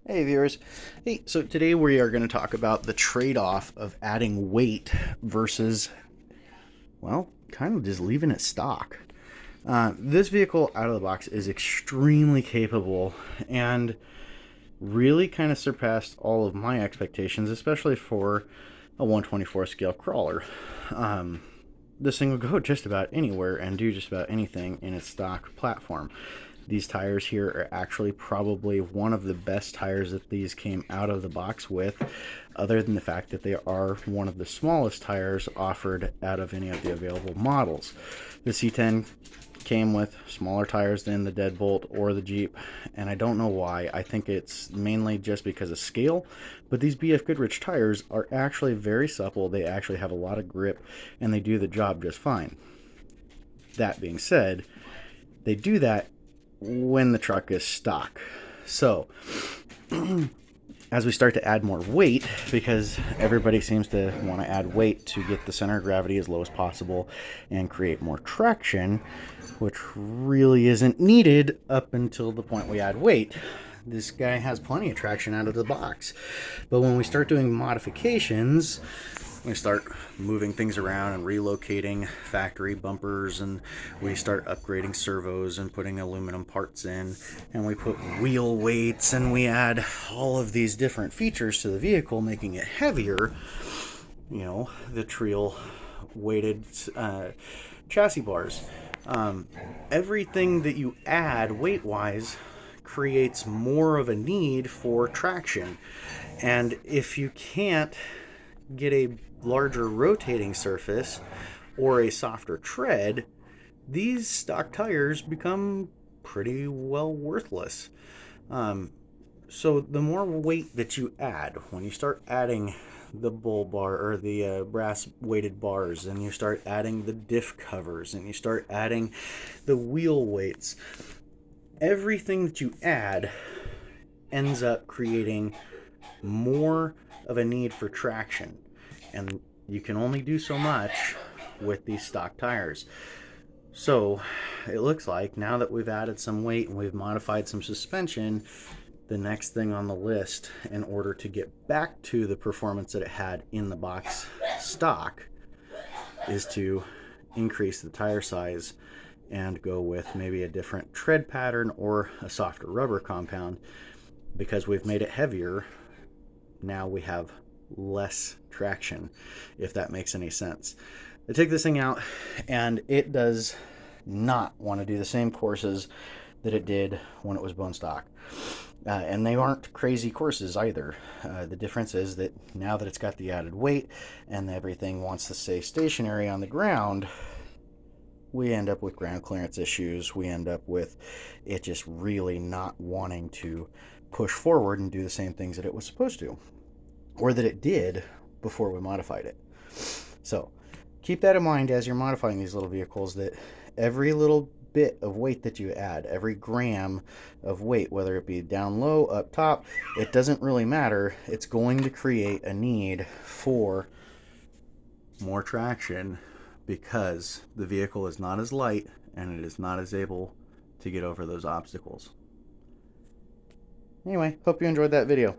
Hey viewers. Hey, so today we are going to talk about the trade-off of adding weight versus, well, kind of just leaving it stock. This vehicle out of the box is extremely capable and really kind of surpassed all of my expectations, especially for a 124 scale crawler. This thing will go just about anywhere and do just about anything in its stock platform. These tires here are actually probably one of the best tires that these came out of the box with, other than the fact that they are one of the smallest tires offered out of any of the available models. The C10 came with smaller tires than the Deadbolt or the Jeep, and I don't know why. I think it's mainly just because of scale, but these BF Goodrich tires are actually very supple. They actually have a lot of grip, and they do the job just fine. That being said, they do that when the truck is stock. So as we start to add more weight, because everybody seems to want to add weight to get the center of gravity as low as possible and create more traction, which really isn't needed up until the point we add weight. This guy has plenty of traction out of the box. But when we start doing modifications, we start moving things around and relocating factory bumpers, and we start upgrading servos and putting aluminum parts in, and we put wheel weights, and we add all of these different features to the vehicle, making it heavier. You know, the Treel weighted chassis bars. Everything that you add weight-wise creates more of a need for traction. And if you can't get a larger rotating surface or a softer tread, these stock tires become pretty well worthless. So the more weight that you add, when you start adding the bull bar or the brass weighted bars, and you start adding the diff covers, and you start adding the wheel weights, everything that you add ends up creating more of a need for traction, and you can only do so much with these stock tires. So it looks like now that we've added some weight and we've modified some suspension, the next thing on the list in order to get back to the performance that it had in the box stock is to increase the tire size and go with maybe a different tread pattern or a softer rubber compound. Because we've made it heavier, now we have less traction, if that makes any sense. I take this thing out and it does not want to do the same courses that it did when it was bone stock. And they aren't crazy courses either. The difference is that now that it's got the added weight and everything wants to stay stationary on the ground, we end up with ground clearance issues. We end up with it just really not wanting to push forward and do the same things that it was supposed to, or that it did before we modified it. So keep that in mind as you're modifying these little vehicles, that every little bit of weight that you add, every gram of weight, whether it be down low, up top, it doesn't really matter. It's going to create a need for more traction because the vehicle is not as light and it is not as able to get over those obstacles. Anyway, hope you enjoyed that video.